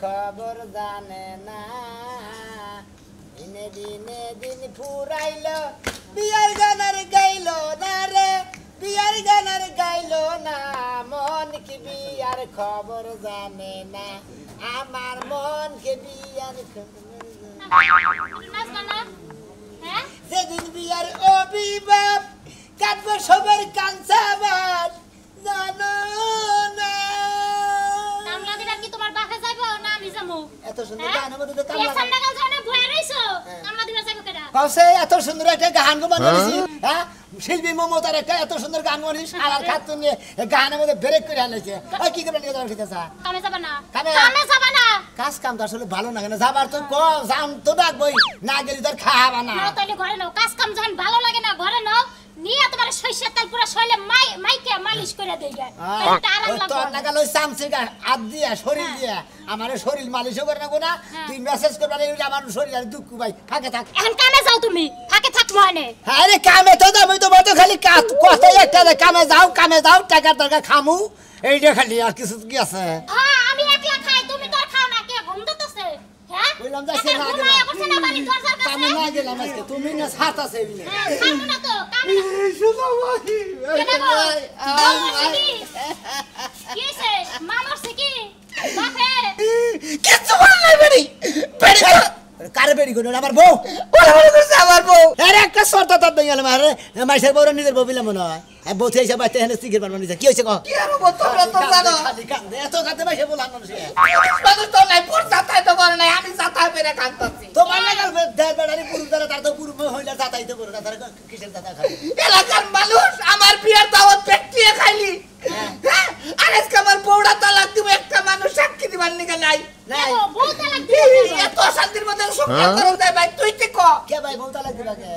খবর জানে না দিনে দিনে দিন ফুরাইলো বিয়ার গানের গাইলো না রে বিয়ার গানের গাইলো না মন কি বিয়ার খবর জানে না আমার মন কে বিয়ার যেদিন বিয়ার অভিভাব কাটবো সবার কাঞ্চাবার জানো না এত সুন্দর গানের মধ্যে এত সুন্দর একটা গান বানিয়েছি হ্যাঁ শিল্পী মমতার একটা এত সুন্দর গান বানিয়েছি সারার খাত নিয়ে গানের মধ্যে ব্রেক করে আনছে কি করে নিয়ে যাওয়া খেতে চা কাজ কাম তো আসলে ভালো না কেন যাবার তো যাম তো ডাকবই না গেলে তোর খাওয়া না ঘরে নাও কাজ কাম যখন ভালো লাগে না ঘরে নাও নিয়ে তোমার সরিষার তেল পুরো শরীরে মাইকে মালিশ করে দেই যায় এটা আরাম লাগবে তোর না গেল চামচে হাত দিয়া শরীর দিয়া আমার শরীর মালিশও করে না কোনা তুই মেসেজ করবা আমার শরীরে দুঃখ ভাই ফাঁকে থাক এখন কামে যাও তুমি ফাঁকে থাক মনে আরে কামে তো যাবই তো বড় খালি কথা একটা কামে যাও টাকা টাকা খামু এইটা খালি আর কিছু কি আছে হ্যাঁ আমি একলা খাই তুমি তো খাও না কে ঘুম দিতেছে হ্যাঁ বললাম যাচ্ছে না কামে না গেলাম আজকে তুমি না ছাত আছে এবিনে কামে না তো কামে না শুনো ভাই কি আছে মামার সে কি বাপে কিছু বল নাই বেড়ি কারে বেড়ি কোন আমার বউ ওলা বলে করছে আমার বউ আরে একটা শর্ত তো দেই গেল মারে মাইসের বউর নিজের বউ বিলা মনে হয় বউ থেকে এসে বাইতে হেনে সিগারেট বানানো কি হইছে কি আর বউ তোমরা তো জানো খালি কান্দে এত কান্দে মাইসে বলান মানুষ মানুষ তো নাই পুর সাতাই তো করে নাই আমি সাতাই পেরে কান্দছি তোমার লাগাল দেড় বেড়ারি পুরুষ দ্বারা তার তো পুরুষ হইলা সাতাই তো করে তার কিসের দাদা খাই এলাকার মানুষ আমার বিয়ার দাওয়াত পেটিয়ে খাইলি হ্যাঁ আরে আমার বউড়া তালাক দিব একটা মানুষ সাক্ষী দিবার নিকে নাই নাই বউ তালাক দিবে এত শান্তির মধ্যে সংসার করো দে ভাই তুই কি ক কে ভাই বউ তালাক দিবা কে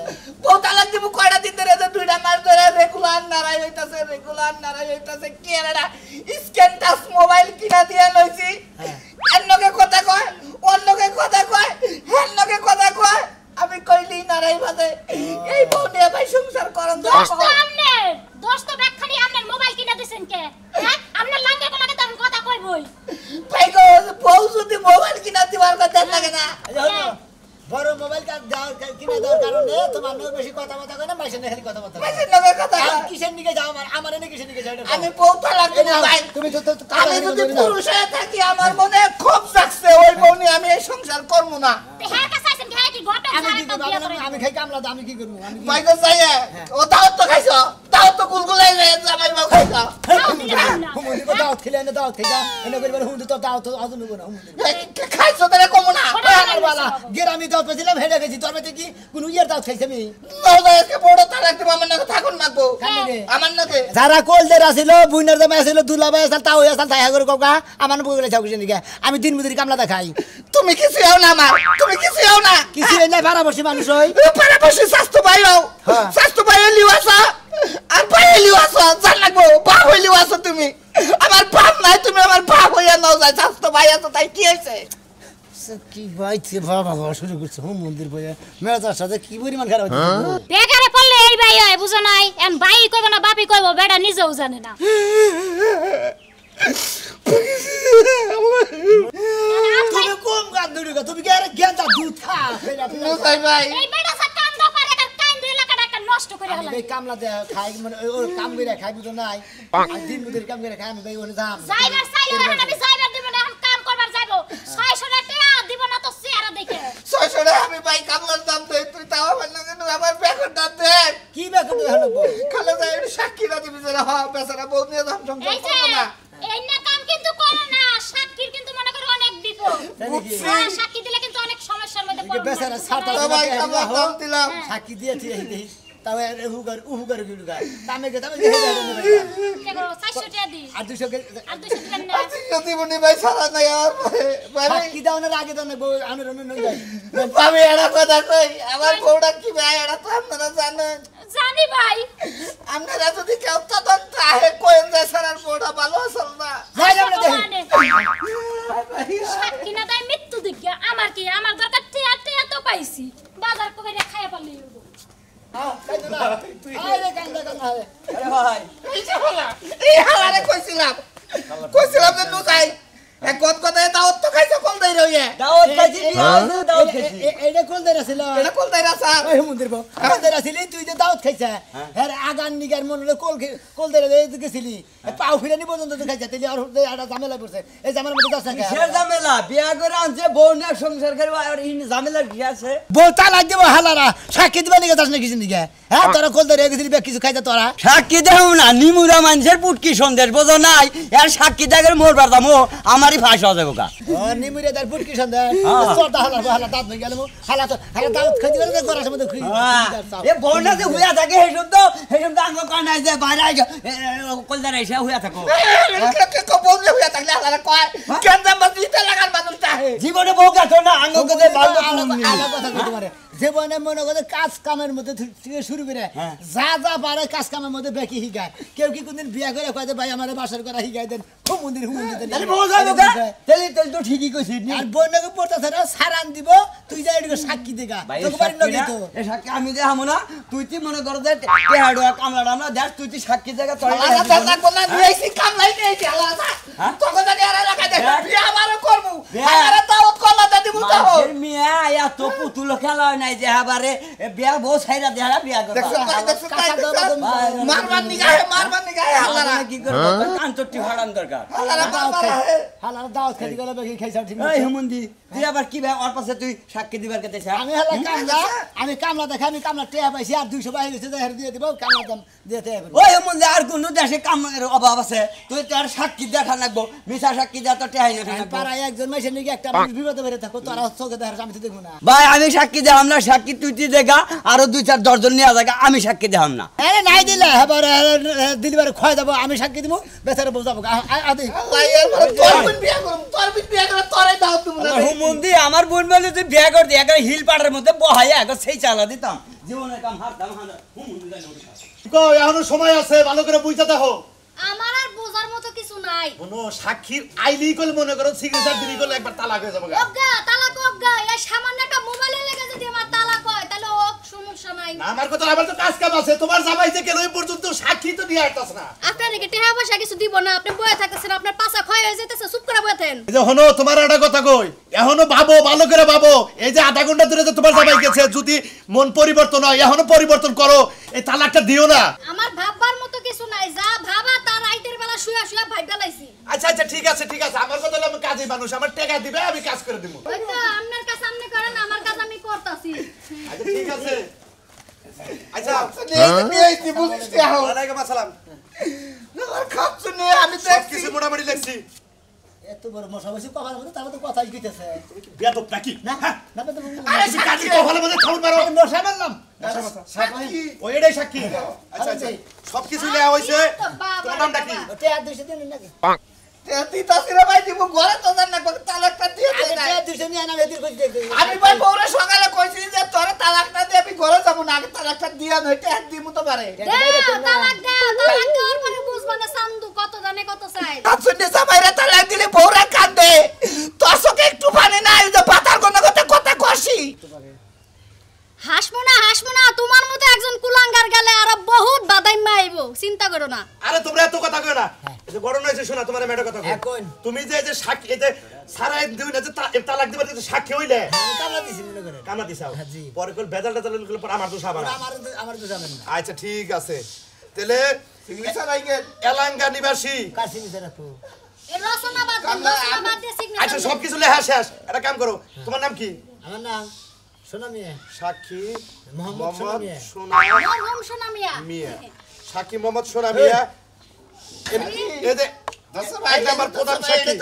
বউ তালাক দিব কয়টা দিন ধরে দুইটা মাস ধরে রেগুলার নারাই হইতাছে কি এরা স্ক্যান টাচ মোবাইল কিনা দিয়া লইছি অন্যকে কথা কয় আমি কইলি নারাই বাদে এই বউ নিয়ে ভাই সংসার করন দোস্ত ব্যাখ্যানি আপনার মোবাইল কিনা দিবেন কে হ্যাঁ আপনার লাগে লাগে তো কথা কইবই ভাই গো বউ যদি মোবাইল কিনা দিবার কথা লাগে না বড় মোবাইল কিনে দেওয়ার কারণে তোমার লোক বেশি কথা কয় না মাইসের খালি কথা কিসের নিকে যাও আমার এনে কিসের নিকে যাও আমি বউ তালাক দেব ভাই তুমি তো আমি যদি পুরুষ হয়ে থাকি আমার মনে খুব লাগছে ওই বউ নিয়ে আমি এই সংসার করব না হ্যাঁ কাছে আছেন হ্যাঁ কি ঘটনা আমি খাই কামলা আমি কি করব আমি ভাই গো যাইয়ে ও দাওয়াত তো খাইছো দাওয়াত তো গুলগুলাই রে জামাই বাবু খাইছো হুমুদি কো দাওয়াত খেলে না দাওয়াত খাইছা এনে কইবার হুমুদি তো দাওয়াত আজু নব না হুমুদি খাইছো তারে কম না আমার বালা গেরামি দাওয়াত পেছিলাম হেডে গেছি তোর মতে কি কোন ইয়ার দাওয়াত খাইছ আমি নওদাকে বড় তালাক দিব আমার নাকি থাকুন নাকবো আমার নাকি যারা কোলদের আছিল বুইনার জামাই আছিল দুলাভাই আছিল তাও আছিল তাই করে কোকা আমার বই গলে যাও কিসের নিকে আমি দিন মুদির কামলা দেখাই তুমি কিছু হও না আমার তুমি কিছু হও না কিছু নাই ভাড়া বসে মানুষ হই ভাড়া বসে স্বাস্থ্য ভাই হও স্বাস্থ্য ভাই লিওয়াসা আর ভাই লিওয়াসা জান লাগবো বাপ হই লিওয়াসা তুমি আমার বাপ নাই তুমি আমার বাপ হইয়া নাও যায় স্বাস্থ্য ভাই আছো তাই কি হইছে কি ভাইছে বাবা শুরু করছে হোম মন্দির বইয়া মেয়েটার সাথে কি পরিমাণ খারাপ হচ্ছে বেকারে পড়লে এই ভাই হয় বুঝো নাই এন ভাই কইব না বাপি কইব বেটা নিজেও জানে না তুমি কম গান ধরে তুমি কি আরে গেন্দা দুধ খা ভাই ভাই এই বেটা সব কাম দাও পারে কাম দুই লাখ টাকা নষ্ট করে হলো এই কামলা দে খাই মানে ওর কাম করে খাই বুঝো নাই আর দিন মুদির কাম করে খাই আমি ভাই ওনে যাম যাইবার চাইলো এখন আমি যাইবার দিব না এখন কাম করবার যাইবো 600 টাকা দিব না তো চেহারা দেখে 600 টাকা আমি ভাই কামলার দাম দেই তুই তাও আমার না কেন আমার বেকর দাম দে কি বেকর দে হলো খালা যাই সাক্ষী না দিবি যারা হ বেচারা বউ নিয়ে দাম সংসার করব না এই না কাম কিন্তু করো না সাক্ষীর কিন্তু মনে করো অনেক বিপদ সাক্ষী দিলে কিন্তু অনেক সমস্যার মধ্যে পড়বে বেচারা ছাতা ভাই কামলা দাম দিলাম সাক্ষী দিয়েছি এই তাও উহুগার গিলুগা দামে গে দামে দেখে যাবে কে করো 400 টাকা দি আর 200 দিবেন না যদি মনি ভাই সারা নাই আর ভাই সাক্ষী দাও না আগে দাও না আনুর নন যাই পাবে এড়া কথা কই আমার বউটা কি ভাই এড়া তো আপনারা জানেন জানি ভাই আপনারা যদি কেউ তদন্ত আহে কোয়েন যে সারার বউটা ভালো আসল না যাই আমরা দেখি সাক্ষী না তাই মৃত্যু দিকে আমার কি আমার দরকার টিয়া তো পাইছি বাজার করে খাইয়া পারলি হ্যাঁ তাই না আরে কান্দা হবে আরে ভাই এই হালারে কইছিলাম যে নুকাই এক কথা দাও তো খাইছো ইয়া দাওয়াত খাইছি দাওয়াত খাইছি এইটা কোন দেরা ছিল এটা কলতাই রাসা ওই মন্দির বউ কোন দেরা ছিলি তুই যে দাওয়াত খাইছা হ্যাঁ আগান নিগার মন হলো কোল দেরা গেছিলি পাও ফিরানি পর্যন্ত তুই খাইছা তেলি আর একটা ঝামেলা পড়ছে এই ঝামেলার মধ্যে যাস না কিসের ঝামেলা বিয়া করে আনছে বউ না সংসার করব আর ইন ঝামেলা কি আছে বউ তালাক দেব হালারা সাক্ষী দিবা নিকে যাস না কিছু নিকে হ্যাঁ তোরা কোল দেরা গেছিলি কিছু খাইছা তোরা সাক্ষী দেও না নিমুরা মানুষের পুটকি সন্দেশ বোঝো নাই আর সাক্ষী দেগের মোরবার দামো আমারই ফাঁস হয়ে যাবো কা ও নিমুরে তার ফুটকি সন্দেশ তোরটা হালা দাঁত ভেঙে গেল হালা দাঁত খাইতে গেলে করার সময় খুই এ বউনা যে হুয়া থাকে হেসব তো আঙ্গ কানাই যে বাইরে কলদার এসে হুয়া থাকো কে বউনে হুয়া থাকলে হালা কয় কেন জামাত দিতে লাগার মানুষ চাহে জীবনে বউ কাটো না আঙ্গ কে ভালো আলা কথা কইতে পারে জীবনে মনে করে কাজ কামের মধ্যে থেকে শুরু করে যা যা পারে কাজ কামের মধ্যে বেকি হিগায় কেউ কি কোনদিন বিয়া করে কয় ভাই আমারে বাসর করা হিগাই দেন খুব মন্দির তাহলে বউ যাবো কা তাহলে তো ঠিকই কইছিস আর বন্যাকে পড়তেছে না সারান দিব তুই যাই এদিকে সাক্ষী দেখা তোকে বাড়ি লগে তো এ সাক্ষী আমি যে হামু না তুই কি মনে কর যে টেহাড়ুয়া কামলাড়া আমরা দেখ তুই সাক্ষী জায়গা তোর আলাদা কোনা দিয়েছি কামলাই দিয়েছি আলাদা তোকে জানি আর লাগা দে বিয়া আমারে করব আমারে দাওয়াত করলা দাদি মুতা হো মিয়া এত পুতুল খেলা নাই যে আবারে বিয়া বউ ছাইরা দেহা বিয়া করব মারবার নিগাহে হালারা কি করব কান্তটি ফাড়ান দরকার হালার দাওয়াত খাইতে গেলে বেকি খাইছা ঠিক এই হুমন্দি তুই আবার কি ভাই ওর পাশে তুই সাক্ষী দিবার কেতে আমি হলা কামলা দেখা আমি কামলা টেয়া পাইছি আর 200 বাইরে গেছে হের দিয়ে দিব কামলা দাম দিতে হবে ওই হুমন্দি আর কোন দেশে কামের অভাব আছে তুই তো আর সাক্ষী দেখা লাগবো মিছা সাক্ষী দা তো টেহাই না পাড়ায় একজন মাইসে নাকি একটা বিপদে বেরে থাকো তোরা চোখে দেখার আমি তো দেখব না ভাই আমি সাক্ষী দেখাম না সাক্ষী তুই দেখা আরো 2-4 দর্জন নিয়ে জায়গা আমি সাক্ষী দেখাম না আরে নাই দিলে এবার দিলিবার খয় যাব আমি সাক্ষী দিব বেচারা বউ যাবো আদি তোর বিয়া করে তোরে দাও তুমি না হুমন্দি আমার বোন বলে তুই বিয়া কর দি একটা হিল পাড়ার মধ্যে বহাইয়া একটা সেই চালা দিতাম জীবনের কাম হারতাম হুমন্দি জানি কো এখনো সময় আছে ভালো করে বুঝতে দেখো আমার আর বোঝার মতো কিছু নাই কোনো সাক্ষীর আইলি কল মনে করো সিগনেচার দিবি কল একবার তালাক হয়ে যাবে অজ্ঞা তালাক অজ্ঞা এই সামান্য একটা মোবাইলে লেগে যদি আমার তালাক হয় তাহলে ও সমস্যা নাই না আমার কথা আবার তো কাজ কাম আছে তোমার জামাই যে গেল এই পর্যন্ত সাক্ষী তো নিয়ে আসতাছ না আপনার কি টাকা পয়সা কিছু দিব না আপনি বয়ে থাকতেছেন আপনার পাছা ক্ষয় হয়ে যাইতেছে চুপ করে বয়ে থাকেন এই যে হনো তোমার একটা কথা কই এখনো ভাবো ভালো করে ভাবো এই যে আধা ঘন্টা ধরে যে তোমার জামাই গেছে যদি মন পরিবর্তন হয় এখনো পরিবর্তন করো এই তালাকটা দিও না আমার ভাববার মতো কিছু নাই যা ভাবা তার রাইতের বেলা শুয়া শুয়া ভাইবা লাইছি আচ্ছা আচ্ছা ঠিক আছে আমার কথা হলো আমি কাজী মানুষ আমার টাকা দিবে আমি কাজ করে দেব ওই তো আপনার কাছে আপনি করেন আমার কাছে আমি করতাছি আচ্ছা ঠিক আছে আচ্ছা এই বুঝিস কি হও ওয়ালাইকুম আসসালাম না খাচ্ছ নে আমি তো সব কিছু মোটামুটি লেখছি এত বড় মশা বসে কপাল মধ্যে তার মধ্যে কথাই কইতেছে বেয়াদব নাকি না না তো আরে কাজী কপালের মধ্যে খাউন মারো মশা মারলাম সাক্ষী ওই এটাই সাক্ষী আচ্ছা আচ্ছা সব কিছু লেয়া হইছে তোমার নামটা কি ওতে আর 200 দিন নাকি তুই তাসিরা ভাই দিব ঘরে তো জান না তালাকটা দিয়ে দে আরে 200 নিয়ে আনা এদিক কই দেখতে আমি ভাই বউরে সকালে কইছি যে তোর তালাকটা দিয়ে আমি ঘরে যাব না আগে তালাকটা দিয়া নইতে এক দিমু তো পারে তালাক দেওয়ার পরে বুঝবা না সান্দু কত জানে কত চাই তাছনে জামাইরা তালাক দিলে বউরা কাঁদে তোর চোখে একটু পানি নাই যে পাতার কোন কথা কষি হাসমো না তোমার মতো একজন কুলাঙ্গার গেলে আর বহুত বাদাই মাইবো চিন্তা করো না আরে তোমরা এত কথা কই না এই যে ঘটনা হইছে শোনা তোমার মেয়ের কথা এখন তুমি যে সাক্ষী এই যে সারাই দুই না যে তালাক দিবার যে সাক্ষী হইলে কামলা দিছি মনে করে কামা দিছাও জি। পরে কল বেজালটা চালালে কল পর আমার তো সাবান আমার তো জানেন না আচ্ছা ঠিক আছে তাহলে সিগনেচার আইগে এলাঙ্গা নিবাসী কাশি নিতে রাখো এই রচনা বাদ দিয়ে সিগনেচার আচ্ছা সব কিছু লেখা শেষ একটা কাম করো তোমার নাম কি আমার নাম সোনা মিয়া সাক্ষী মোহাম্মদ সোনা মিয়া। মরহুম সোনা মিয়া মিয়া সাক্ষী মোহাম্মদ সোনা মিয়া এই যে এক নাম্বার প্রধান সাক্ষী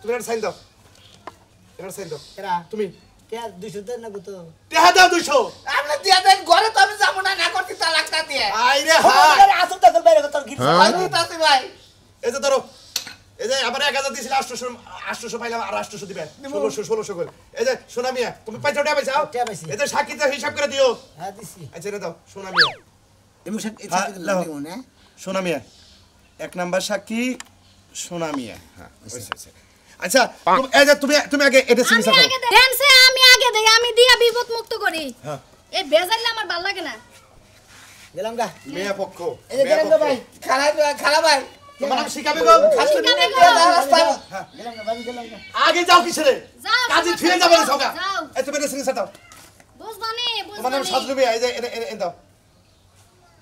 তুমি একটা সাইন দাও একটা সাইন দাও এরা তুমি কে 200 দেন না কত টেহা দাও 200 আমরা দিয়া দেন ঘরে তো আমি যাব না করতে তালাকটা দিয়ে আইরে হাই আসল টাকা বাইরে কত কি আমি তাতে ভাই এই যে ধরো এই যে আবার 1000 দিছিল 800 পাইলাম আর 800 দিবে 1600 করে এই যে সোনা মিয়া তুমি পয়সা টাকা পাইছাও টাকা পাইছি। এই যে সাক্ষীটা হিসাব করে দিও হ্যাঁ দিছি আচ্ছা রে দাও সোনা মিয়া এমন সোনা মিয়া এক নাম্বার সাক্ষী সোনা মিয়া হ্যাঁ আচ্ছা এই যে তুমি আগে এটা সিগনেচার করো আমি আগে দেই আমি দিয়া বিপদ মুক্ত করি হ্যাঁ এই বেজাইলে আমার ভালো লাগে না গেলাম গা মেয়া পক্ষ এই যে গেলাম গা ভাই খারাপ ভাই তোমার নাম শিখাবে গো খাসলে শিখাবে গো। গেলাম না বাড়ি গেলাম না আগে যাও কিসেরে যাও, কাজে সমস্যা ফিরে নেই, যাবে না সকা যাও। এই তুমি রেসিং দাও বুঝবানি তোমার নাম সাজলু মিয়া এই যে এনে দাও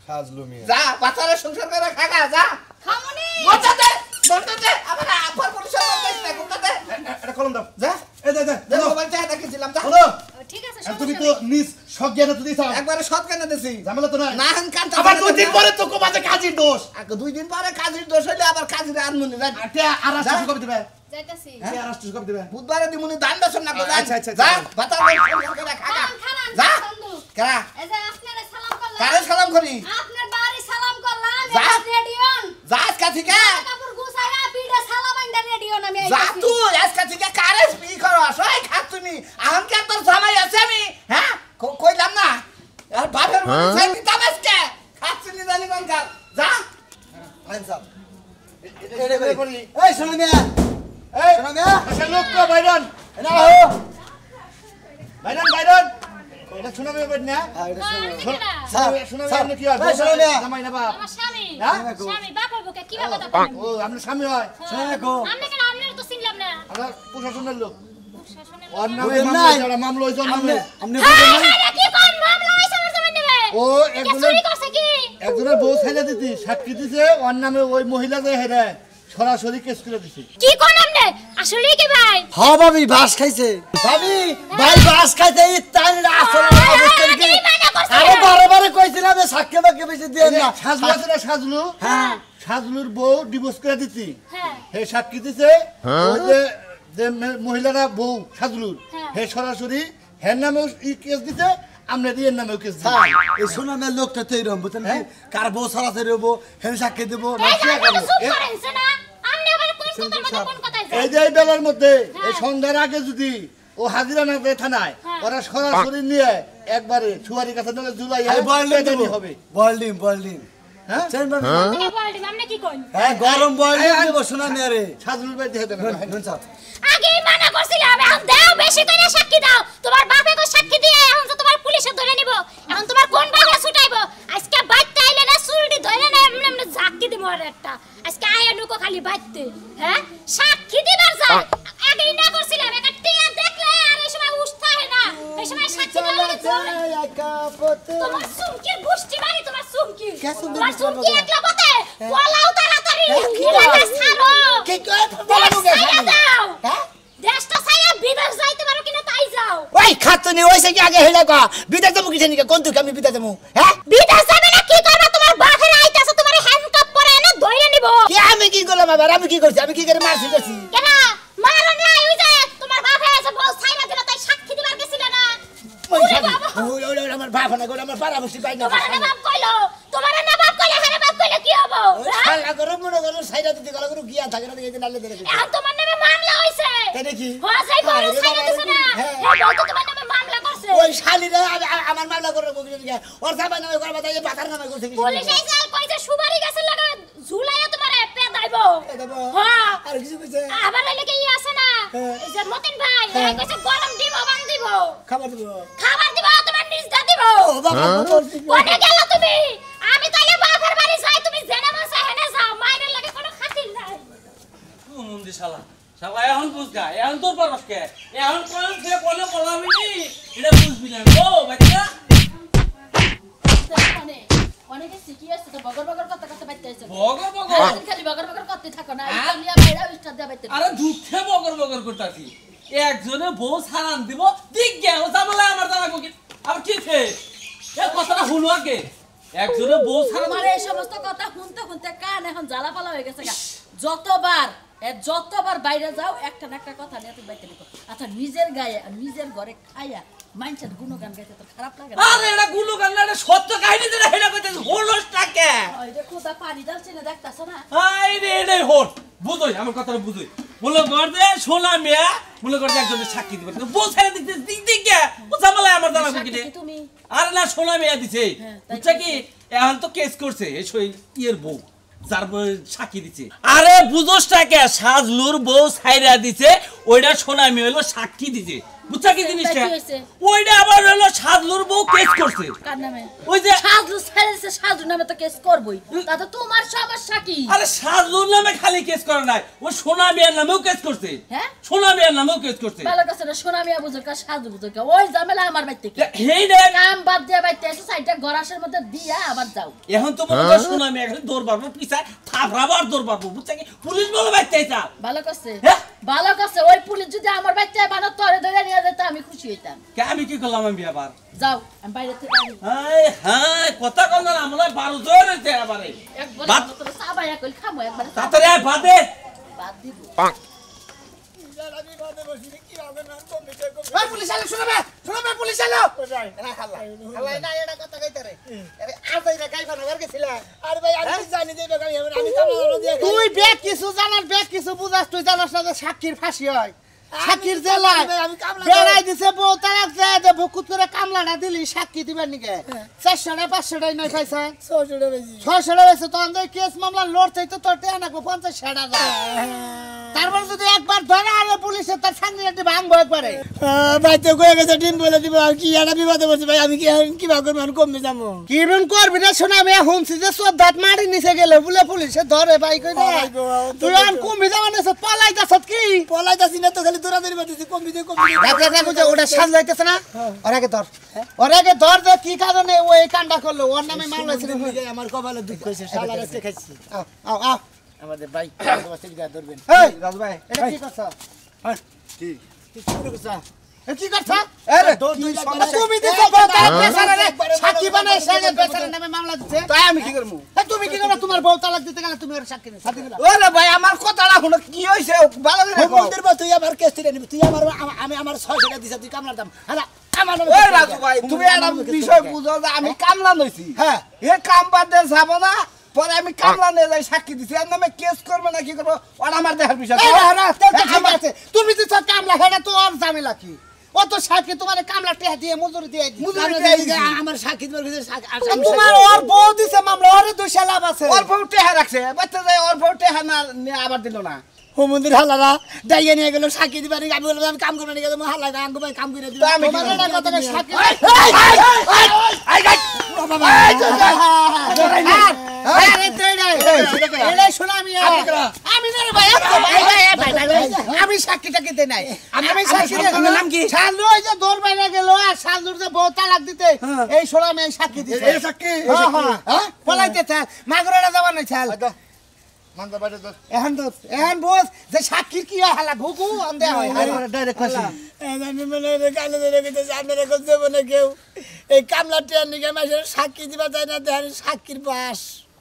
সাজলু মিয়া যা বাচ্চারা সংসার করে খাগা যা খামুনি বাচ্চাতে বলতে আমার আপার পরিচয় করতেছ না কোনটাতে এটা কলম দাও যা এই যে দেখো মোবাইল চাই দেখেছিলাম যা হলো ঠিক আছে আর তুমি সমস্যা তো নেই। নিজ সজ্ঞানে তো দিছ একবারে সৎ কেন দিছি ঝামেলা তো নাই না হান কান্তা আবার 2 দিন পরে তো কোবাতে কাজীর দোষ 2 দিন পরে কাজের দোষ হইলে আবার কাজের আনমনি যা আটে আরাষ্ট কবে দিবে যাইতাছি আরাষ্ট কবে দিবে বুধবারে দিমুনি দান দর্শন না কোদা আচ্ছা, আচ্ছা, যা আচ্ছা। বাচ্চা সংসার করে খাগা খান খান যা বন্ধু কারা এই যে আপনারে সালাম করলাম কারে সালাম করি আপনার বাড়ি সালাম করলাম যা। রেডিওন যা আজকা থেকে কাপড় গুছায়া বিড়ে সালাম আইন্দা রেডিওন আমি যা আইতাছি। তুই আজকা থেকে কারে স্পি করো সই খাত তুমি আহন কে তোর জামাই আছে আমি হ্যাঁ কইলাম না আর বাপের মনে চাই দিতাম আজকে খাচ্ছি নি জানি কোন কাল যা আনসাম এটা করি এই শোনো মিয়া এই শোনো মিয়া আচ্ছা লোক কো বাইরন না হো বাইরন এটা শুনে বেড না এটা না, শোনো এদিকে না। শুনে আপনি কি হয় এই শোনো মিয়া জামাই না বাপ আমার স্বামী হ্যাঁ? স্বামী বাপের বুকে কি কথা বলেন ও আপনার স্বামী হয় শোনো দেখো আপনি কেন আপনার তো চিনলাম না আমরা প্রশাসনের লোক শাসনের ওর নামে বুঝেন মামলা নাই? যারা মামলা হইছে ওর আপনি নামে আপনি হ্যাঁ বুঝেন না হ্যাঁ কি কোন মামলা হইছে আমার জমি নেবে ও কে একজনের চুরি করছে কি একজনের বউ ছেড়ে দিতি সাক্ষী দিছে ওর নামে ওই মহিলা যে হেরে সরাসরি কেস করে দিছি কি কোন আপনি আসলে কি ভাই হ্যাঁ ভাবি বাস খাইছে ভাবি ভাই বাস খাইছে এই তাইলে আসলে অবস্থা কি কি মানা করছে আরে বারে কইছিলাম যে সাক্ষী বাক্য বেশি দিয়ে না সাজলু আছে না সাজলু হ্যাঁ সাজলুর বউ ডিভোর্স করে দিতি হ্যাঁ হে সাক্ষী দিছে ওই যে যে মহিলারা বউ সাজলুর হ্যাঁ। হে সরাসরি হের নামেও কেস দিতে আমরা দিয়ে নামেও কেস দিই এই শোনো মেয়ে লোকটা তো এরকম বুঝছেন কি? কার বউ সরাসরি হবো হেন সাক্ষী দেবো এই যে আপনি তো চুপ এ- করেনছে না আপনি আবার কোন কথার মধ্যে কোন কথাই এই যে এই বেলার মধ্যে এই সন্ধ্যার আগে যদি ও হাজিরা না দেয় থানায় হ্যাঁ। ওরা সরাসরি নিয়ে একবারে সুয়ারি কাছে নিয়ে জুলাই আমি বয়লিন দেবো হবে বয়লিন হ্যাঁ চেন ভাবি থেকে বলদি আপনি কি কইন হ্যাঁ গরম বয়লিন দেবো শোনা মেয়ে রে সাজলুর বাড়ি দেখে দেন নুন চাপ আগে মানা করছিলাম এখন দাও বেশি করে সাক্ষী দাও তোমার বাপে কো সাক্ষী দিয়ে এখন তো তোমার পুলিশে ধরে নিব এখন তোমার কোন বাবা ছুটাইবো আজকে বাইতে আইলে না চুলটি ধরে না এমনি এমনি সাক্ষী দিব আর একটা আজকে আয়া নুকো খালি বাইতে হ্যাঁ সাক্ষী দিবার যায় আগেই না করছিলাম একটা টিয়া দেখলে আর এই সময় উঠতে হয় না এই সময় সাক্ষী দেওয়া লাগে তোমার সুমকি বুষ্টি মারি তোমার সুমকি কে সুমকি তোমার বুষ্টি সুমকি মারবো? একলা বতে পলাও তাড়াতাড়ি কি নিলাটা বলো? ছাড়ো কি কয় দেশ ছাইয়া দাও হ্যাঁ দেশটা ছাইয়া বিদেশ যাইতে পারো কিনা তাই যাও ওই খাতুনি ওইসে কি আগে হেলা কো বিদেশ যাবো কিসে নিকে কোন তুই আমি বিদেশ যাবো হ্যাঁ বিদেশ যাবে না কি করবা তোমার বাপের আইতাছে তোমার হ্যান্ডকাপ পরে এনে ধইরে নিব কি আমি কি করলাম আবার আমি কি করছি আমি কি করে মারছি করছি কেন মারো না ওই যে তোমার বাপে আছে বল ছাইরা দিল তাই সাক্ষী দিবার গেছিল না ওরে বাবা, আমার বাপ না করে আমার পাড়া বসি পাই না তোমার না বাপ কইলো তোমার না বাপ কইলে হ্যাঁ বাপ কইলে কি হবো হ্যাঁ? শালা করে মনে করো সাইডা দিতে গেল করে গিয়া থাকে না দেখে নালে ধরে এখন তোমার নামে মামলা হইছে তাই নাকি? হ্যাঁ যাই বড় আরে ছাইরা বাবা, দিছ না হ্যাঁ। হ্যাঁ বল তো তোমার নামে মামলা করছে ওই শালিরা আমার মামলা করে বকিয়ে দিকে ওর সাবাই নামে করবা তাই বাতার নামে করছে কি পুলিশ আইছে আর কইছে সুপারি গাছের লাগা ঝুলাইয়া তোমারে পেদাইবো দেবো হ্যাঁ আর কিছু কইছে আবার এলে কি আছে না হ্যাঁ। এই যে মতিন ভাই এই কইছে গরম দিব বান দিব খাবার দিব খাবার দিব তোমার নিজদা দিব ও বাবা বলছি কোনে গেল তুমি আমি তাইলে বাপের বাড়ি যাই তুমি জেনে মাসে হেনে যাও মাইরের লাগে কোনো খাতির নাই মুন্দি শালা শালা এখন বুঝগা এখন তোর পারস কে এখন কোন সে কোনে বলাবি নি এটা বুঝবি না ও বাচ্চা অনেক অনেকে শিখি আসছে তো বগর বগর কথা কথা বাইতে আছে বগর বগর খালি বগর বগর করতে থাকো না হ্যাঁ? ইসলামিয়া বাইরা উস্তাদ দেয়া বাইতে আরে দুঃখে বগর বগর করতাছি একজনে বউ সারান দিব দিক গে ও জামালা আমার জানা কি আর কি ছে এ কথাটা হলো আগে একজনে বউ সারান তোমার এই সমস্ত কথা শুনতে শুনতে কান এখন জ্বালা পালা হয়ে গেছে গা। যতবার বাইরে যাও একটা না একটা কথা নিয়ে তুমি বাইতে নিকো আচ্ছা নিজের গায়ে আর নিজের ঘরে খাইয়া মাইন্ডসেট গুণগান গাইতে তো খারাপ লাগে না আরে এটা গুলো গান্না এটা সত্য কাহিনী যেটা হেলা কইতেছে হলোস টাকে ওই যে খোদা পানি ডালছে না দেখতাছ না আই রে এটাই হল বুঝই আমার কথাটা বুঝই মনে কর যে সোনা মেয়া মনে কর যে একজনের সাক্ষী দিবে বউ ছেড়ে দিতে দিক দিক গে ও জামালা আমার জানা কি সাক্ষী তুমি আরে না সোনা মেয়া দিছে হ্যাঁ, তাই বুঝছা কি এখন তো কেস করছে এই সই ইয়ের বউ যার বউ সাক্ষী দিছে আরে বুঝোস টাকে সাজলুর বউ ছাইরা দিছে ওইটা সোনা মেয়ে হলো সাক্ষী দিছে বুঝছা কি জিনিসটা কি হইছে? ওইটা আবার হলো সাদলুর বউ কেস করছে কার নামে? ওই যে সাজু ছেড়েছে, সাজু নামে তো কেস করবই। তাতে তোমার সমস্যা কি? আরে সাদলুর নামে খালি কেস করে নাই ও সোনা বিয়ার নামেও কেস করছে হ্যাঁ? সোনা বিয়ার নামেও কেস করছে ভালো কাছে না, সোনা মিয়া বুঝুক আর সাজু বুঝুক, ওই ঝামেলা আমার বাড়িতে কি? হেই রে কাম বাদ দিয়ে বাড়িতে এসে সাইডটা গরাসের মধ্যে দিয়া আবার যাও। এখন তো মনে হয় সোনা মিয়া খালি দৌড় পারবো পিছায় থাপড়াবার দৌড় পারবো বুঝছা কি পুলিশ বলে বাইতে চা ভালো কাছে হ্যাঁ? ভালো কাছে, ওই পুলিশ যদি আমার বাড়িতে বানা তোরে ধরে নিয়ে যেত আমি খুশি হইতাম। কে আমি কি করলাম আমি আবার যাও, আমি বাইরে থেকে আনি। হাই হাই কথা কম না আমরা 12 জন হইছে আবারে একবার বাদ। তোরা চাবাইয়া কইল খামো একবার তাড়াতাড়ি আয় বাদে বাদ দিব। ওই পুলিশ আলো, শোনাবে পুলিশ আলো। না খালা না এটা কথা কইতে রে। আরে আজই না গাই বানাবার গেছিলা। আরে ভাই আমি জানি যে বেগাই আমি কামলা দিয়ে তুই বেগ কিছু জানার বেগ কিছু বুঝাস, তুই জানাস না যে সাক্ষীর ফাঁসি হয়। সাক্ষীর জেলায় বেড়াই দিছে বউ তারাক যায় যে ভুকুত করে কামলাটা দিলি সাক্ষী দিবার নিকে 400 টাকা 500 টাকা নয় পয়সা 600 টাকা বেশি 600 টাকা বেশি তো আমাদের কেস মামলা লড়তে তো তোর টাকা না 50 টাকা তারপর যদি একবার ধরে আরে পুলিশে তার সামনে একটা ভাঙবো একবারে ভাইতে কয়ে গেছে টিম বলে দিব আর কি এটা বিপদে পড়ছি ভাই আমি কি ভাগ করব আমি কমবে যাবো কি বেন করবি না শোনা আমি হুমছি যে সদাত মারি নিচে গেলে বলে পুলিশে ধরে ভাই কই না তুই আর কমবে যাবো না পলাইতাছ কি পলাইতাছি না তো খালি দৌড়াদৌড়ি করতেছি কমবি দেখো যে ওটা সামলাইতেছে না ওর আগে ধর যে কি কারণে ও এই কাণ্ডা করলো ওর নামে মামলা ছিল আমার কপালে দুঃখ হইছে শালা রাস্তে খাইছি আও আমাদের ভাই তোমার গা ধরবেন এই রাজু ভাই এটা কি করছ কি শুরু করছ কি করছ আরে তুই তুমি দিছ বউতার পেছারে রে সাক্ষী বানাই সাথে পেছারে নামে মামলা দিছে তাই আমি কি করব তুমি কি করব তোমার বউ তালাক দিতে গেলে তুমি ওর সাক্ষী দিছ ওরে ভাই আমার কথাটা শুনো কি হইছে ভালো করে কও মন্দির বা তুই আবার কেস দিলি তুই আমার আমি আমার 600 টাকা দিছ তুই কামলা দাম হ্যাঁ আমার ওই রাজু ভাই তুমি একটা বিষয় বুঝো যে আমি কামলা নইছি হ্যাঁ এ কাম বাদ দে যাব না পরে আমি কামলা নিয়ে যাই সাক্ষী দিছি এর নামে কেস করবে না কি করব ওর আমার দেখার বিষয় আছে তুমি যে কামলা হেডা তো আর ঝামেলা কি অত সাক্ষী তোমার কামলা টেহা দিয়ে মজুরি দিয়ে আমার সাক্ষী তোমার ওর বউ দিছে মামলা ওরে দুইশা লাভ আছে ওর বউ টেহা রাখছে বাচ্চা যায় ওর বউ টেহা না আবার দিল না ও মন্দির হালারা ডাইয়া নিয়ে গেল সাক্ষী দিবার আমি বললাম আমি কাম করব না গেলাম হালা আঙ্গু ভাই কাম করে দিল তোমার এটা কথা সাক্ষী আরে তেড়াই এলে শোনা আমি না রে ভাই আমি সাক্ষীটা কিতে নাই আমি সাক্ষী দেব নাম কি শালু ওই যে দৌড় বাইরে গেল আর শালুর যে বউ তালাক দিতে এই শোনা আমি সাক্ষী দিছি এই সাক্ষী হ্যাঁ পলাইতে চাল মাগরটা যাবা না চাল মানদা বাইরে দস এখন বস যে সাক্ষীর কি হালা ভুকু আন্দে হয় আরে ডাইরেক্ট কইছি আমি মনে রে কালে ধরে গেছে আপনারা কইতে বনে কেউ এই কামলা ট্রেন নিকে মাসের সাক্ষী দিবা যায় না দেন সাক্ষীর পাস